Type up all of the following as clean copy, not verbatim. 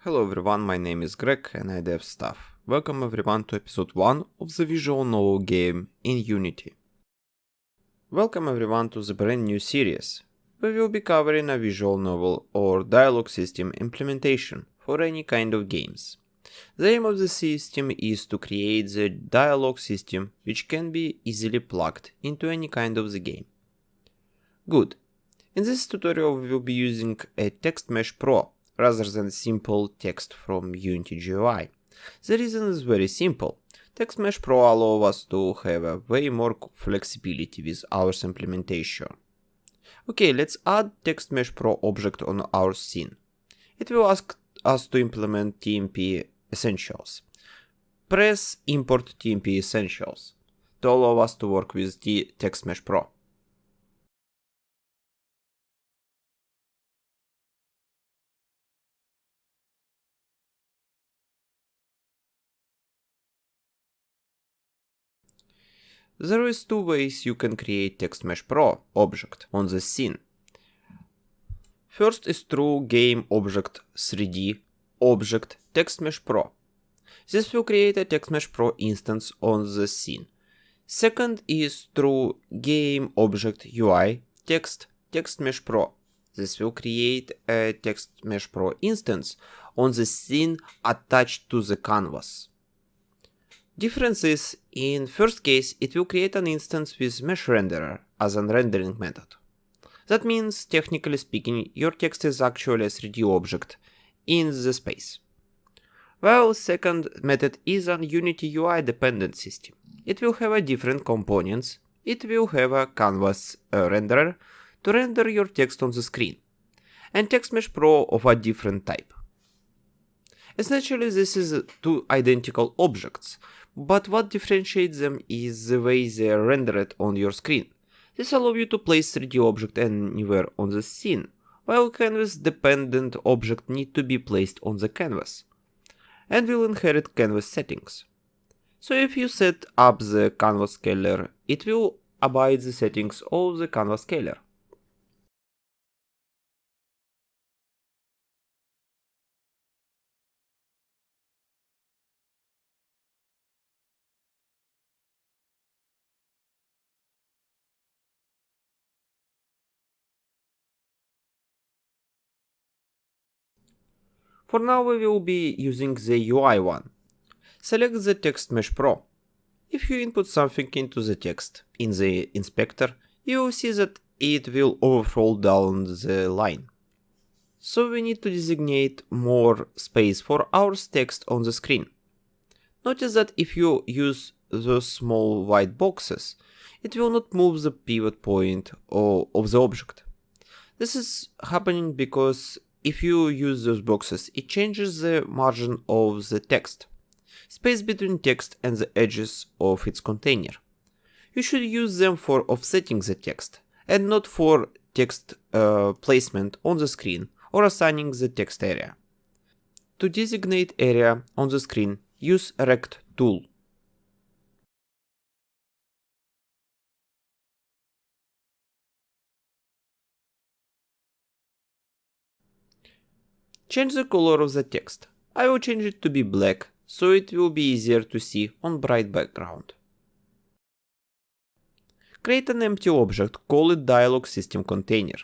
Hello everyone, my name is Greg and I dev stuff. Welcome everyone to episode 1 of the visual novel game in Unity. Welcome everyone to the brand new series. We will be covering a visual novel or dialogue system implementation for any kind of games. The aim of the system is to create the dialogue system which can be easily plugged into any kind of the game. Good. In this tutorial we will be using a TextMesh Pro rather than simple text from Unity GUI. The reason is very simple. TextMesh Pro allows us to have a way more flexibility with our implementation. Okay, let's add TextMesh Pro object on our scene. It will ask us to implement TMP Essentials. Press Import TMP Essentials to allow us to work with the TextMesh Pro. There is two ways you can create TextMesh Pro object on the scene. First is through Game Object 3D Object TextMesh Pro. This will create a TextMesh Pro instance on the scene. Second is through Game Object UI Text TextMesh Pro. This will create a TextMesh Pro instance on the scene attached to the canvas. Difference is, in first case, it will create an instance with Mesh Renderer as a rendering method. That means, technically speaking, your text is actually a 3D object in the space. While second method is an Unity UI dependent system. It will have a different components. It will have a canvas renderer to render your text on the screen, and TextMesh Pro of a different type. Essentially, this is two identical objects, but what differentiates them is the way they are rendered on your screen. This allows you to place 3D object anywhere on the scene, while canvas-dependent object need to be placed on the canvas, and will inherit canvas settings. So if you set up the canvas scaler, it will abide the settings of the canvas scaler. For now we will be using the UI one. Select the TextMesh Pro. If you input something into the text in the inspector, you will see that it will overflow down the line. So we need to designate more space for our text on the screen. Notice that if you use those small white boxes, it will not move the pivot point of the object. This is happening because if you use those boxes, it changes the margin of the text, space between text and the edges of its container. You should use them for offsetting the text, and not for text placement on the screen or assigning the text area. To designate area on the screen, use Rect tool. Change the color of the text. I will change it to be black, so it will be easier to see on bright background. Create an empty object, call it Dialog System Container.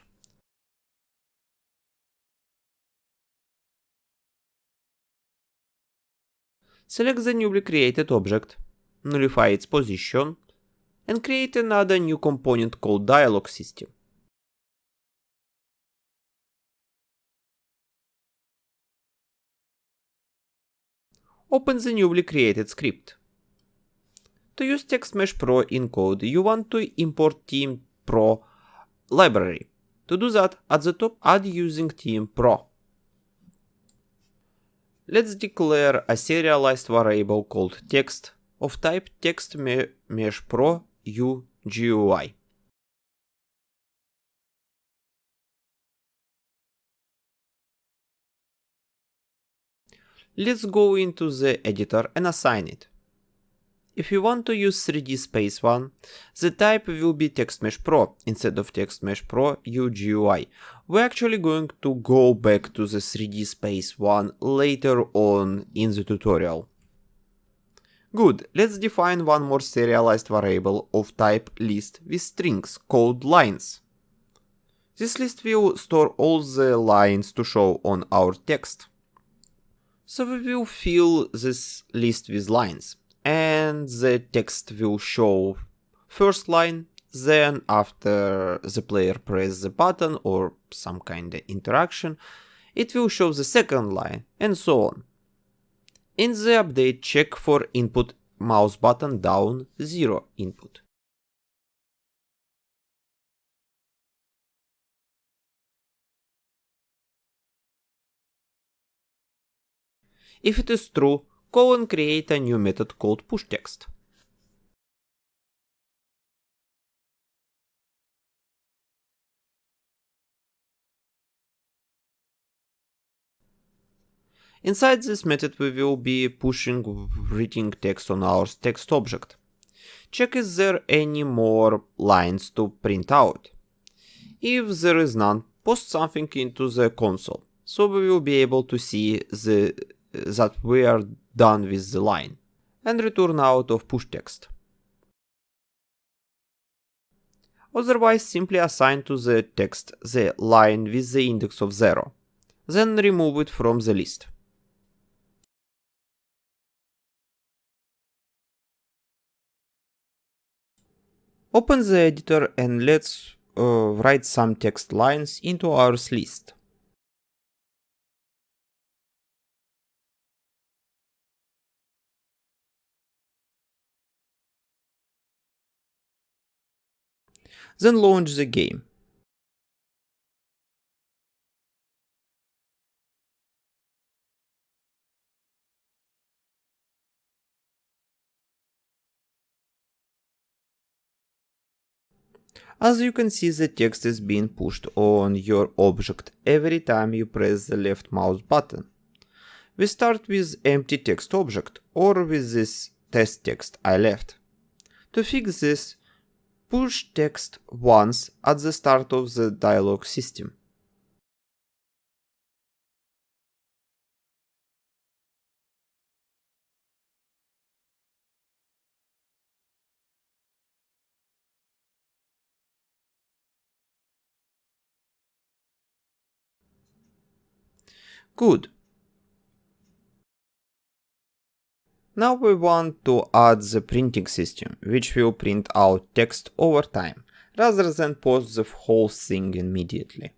Select the newly created object, nullify its position, and create another new component called Dialog System. Open the newly created script. To use TextMesh Pro in code, you want to import TM Pro library. To do that, at the top add using TM Pro. Let's declare a serialized variable called text of type TextMesh Pro UGUI. Let's go into the editor and assign it. If you want to use 3D Space 1, the type will be TextMesh Pro instead of TextMesh Pro UGUI. We're actually going to go back to the 3D Space 1 later on in the tutorial. Good, let's define one more serialized variable of type list with strings called lines. This list will store all the lines to show on our text. So we will fill this list with lines, and the text will show first line, then after the player presses the button or some kind of interaction, it will show the second line, and so on. In the update, check for input mouse button down 0 input. If it is true, call and create a new method called pushText. Inside this method we will be pushing reading text on our text object. Check is there any more lines to print out. If there is none, post something into the console, so we will be able to see that we are done with the line, and return out of pushText. Otherwise, simply assign to the text the line with the index of 0, then remove it from the list. Open the editor and let's write some text lines into our list. Then launch the game. As you can see, the text is being pushed on your object every time you press the left mouse button. We start with empty text object or with this test text I left. To fix this, push text once at the start of the dialog system. Good. Now we want to add the printing system, which will print out text over time, rather than post the whole thing immediately.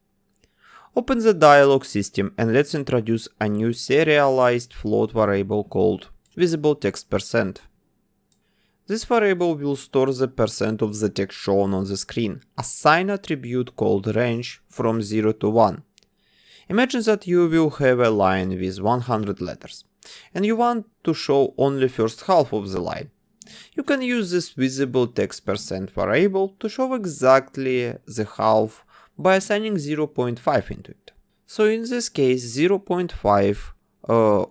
Open the dialog system and let's introduce a new serialized float variable called VisibleText%. This variable will store the percent of the text shown on the screen, assign attribute called range from 0 to 1. Imagine that you will have a line with 100 letters, and you want to show only first half of the line. You can use this VisibleText% variable to show exactly the half by assigning 0.5 into it. So in this case 0.5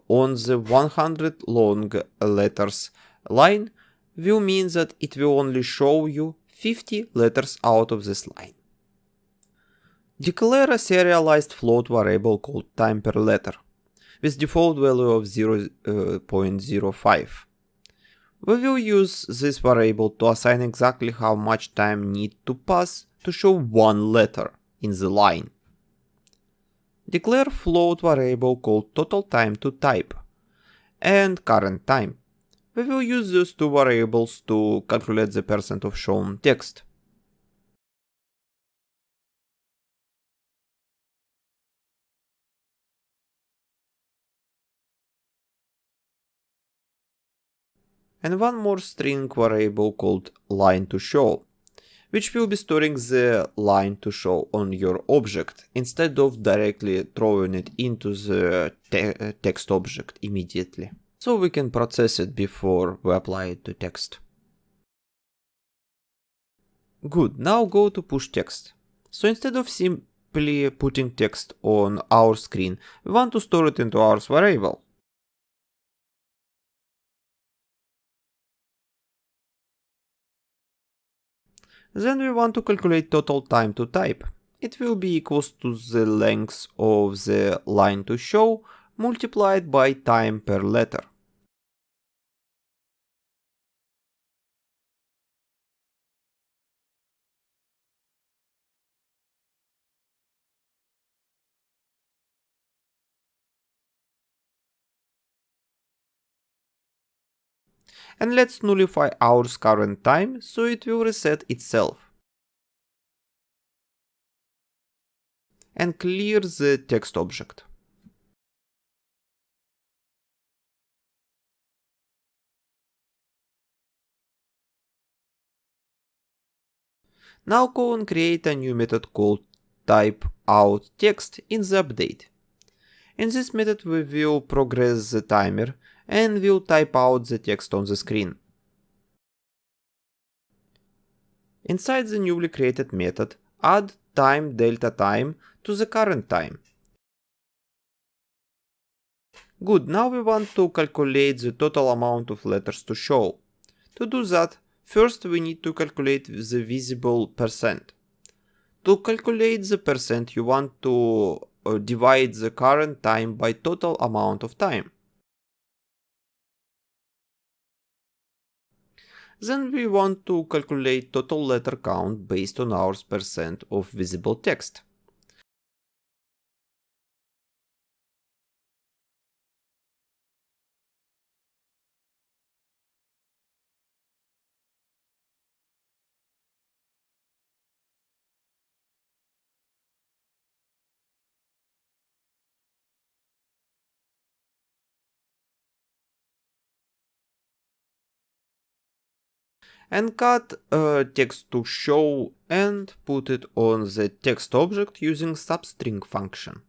on the 100 long letters line will mean that it will only show you 50 letters out of this line. Declare a serialized float variable called time per letter, with default value of 0.05. We will use this variable to assign exactly how much time need to pass to show one letter in the line. Declare float variable called total time to type and current time. We will use those two variables to calculate the percent of shown text. And one more string variable called line2show, which will be storing the line to show on your object instead of directly throwing it into the text object immediately. So we can process it before we apply it to text. Good, now go to push text. So instead of simply putting text on our screen, we want to store it into our variable. Then we want to calculate total time to type. It will be equals to the length of the line to show multiplied by time per letter. And let's nullify our current time so it will reset itself. And clear the text object. Now go and create a new method called typeOutText in the update. In this method we will progress the timer and will type out the text on the screen. Inside the newly created method, add time delta time to the current time. Good, now we want to calculate the total amount of letters to show. To do that, first we need to calculate the visible percent. To calculate the percent, you want to divide the current time by total amount of time. Then we want to calculate total letter count based on our percent of visible text. And cut text to show and put it on the text object using substring function.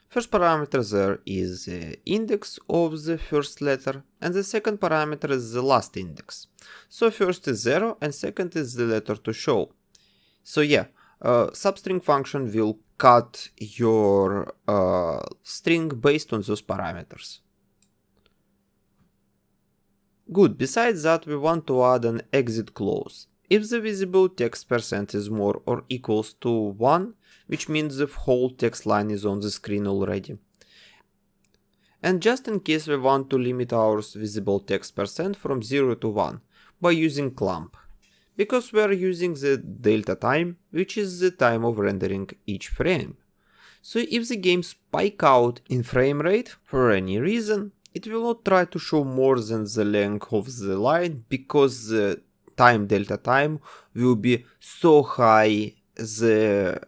First parameter there is the index of the first letter and the second parameter is the last index. So first is 0 and second is the letter to show. So yeah, substring function will cut your string based on those parameters. Good, besides that we want to add an exit clause. If the visible text percent is more or equals to 1, which means the whole text line is on the screen already. And just in case we want to limit our visible text percent from 0 to 1 by using clamp. Because we are using the delta time, which is the time of rendering each frame. So if the game spike out in frame rate for any reason, it will not try to show more than the length of the line because the time delta time will be so high, the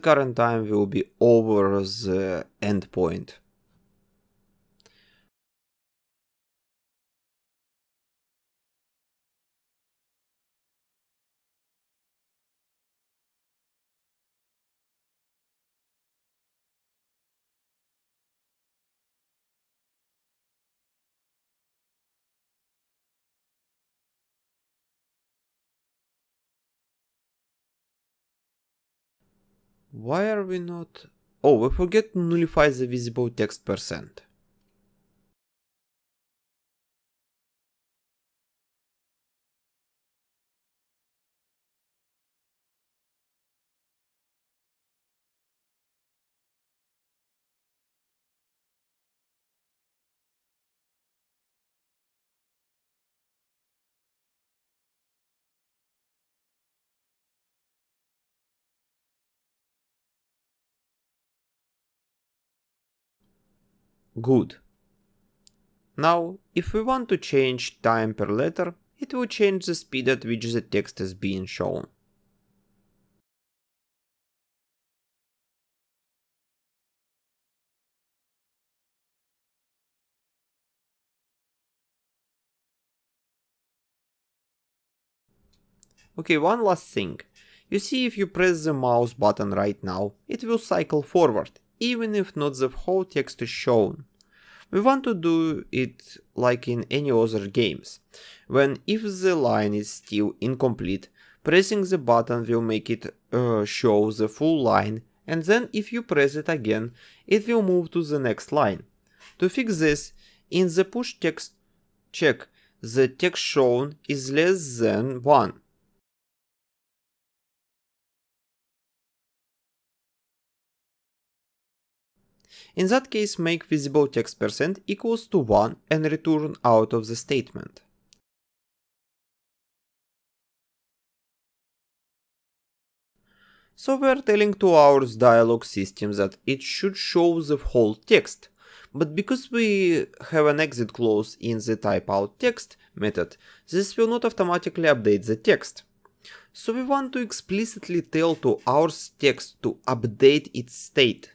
current time will be over the endpoint. Why are we not... Oh, we forget to nullify the visible text percent. Good. Now, if we want to change time per letter, it will change the speed at which the text is being shown. Okay, one last thing. You see, if you press the mouse button right now, it will cycle forward, even if not the whole text is shown. We want to do it like in any other games, when if the line is still incomplete, pressing the button will make it show the full line, and then if you press it again, it will move to the next line. To fix this, in the push text check, the text shown is less than 1. In that case, make visible text % equals to 1 and return out of the statement. So we're telling to our dialog system that it should show the whole text, but because we have an exit clause in the typeoutText method, this will not automatically update the text. So we want to explicitly tell to our text to update its state.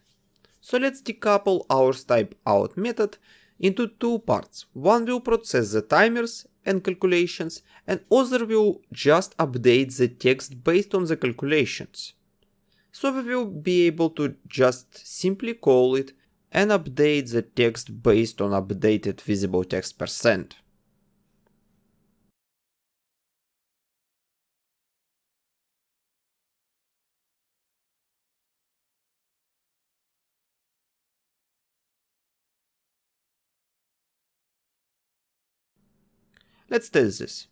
So let's decouple our typeout method into two parts. One will process the timers and calculations, and other will just update the text based on the calculations. So we will be able to just simply call it and update the text based on updated visible text %. Let's test this.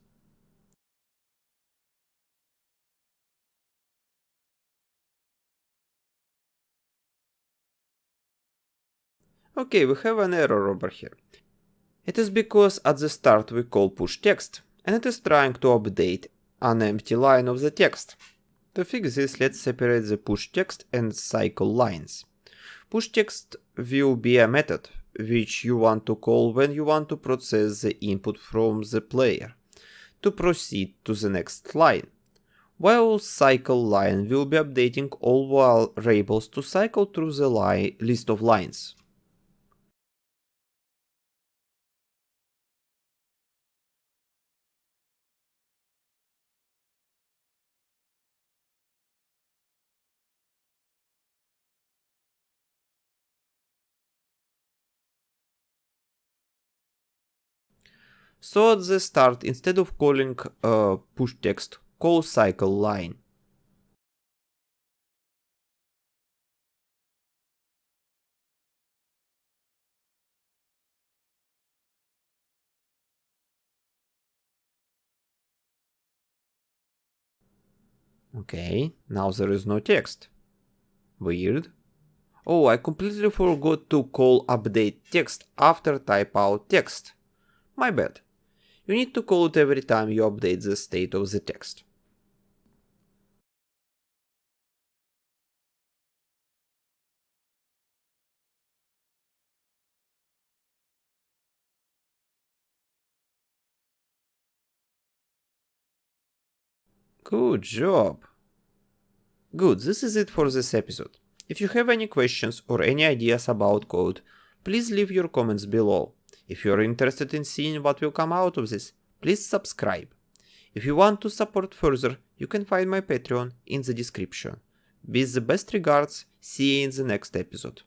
Okay, we have an error over here. It is because at the start we call pushText, and it is trying to update an empty line of the text. To fix this, let's separate the pushText and cycle lines. PushText will be a method which you want to call when you want to process the input from the player to proceed to the next line, while cycle line will be updating all variables to cycle through the list of lines. So at the start, instead of calling pushText, call cycle line. Okay, now there is no text. Weird. Oh, I completely forgot to call update text after typeoutText. My bad. You need to call it every time you update the state of the text. Good job. Good, this is it for this episode. If you have any questions or any ideas about code, please leave your comments below. If you are interested in seeing what will come out of this, please subscribe. If you want to support further, you can find my Patreon in the description. With the best regards, see you in the next episode.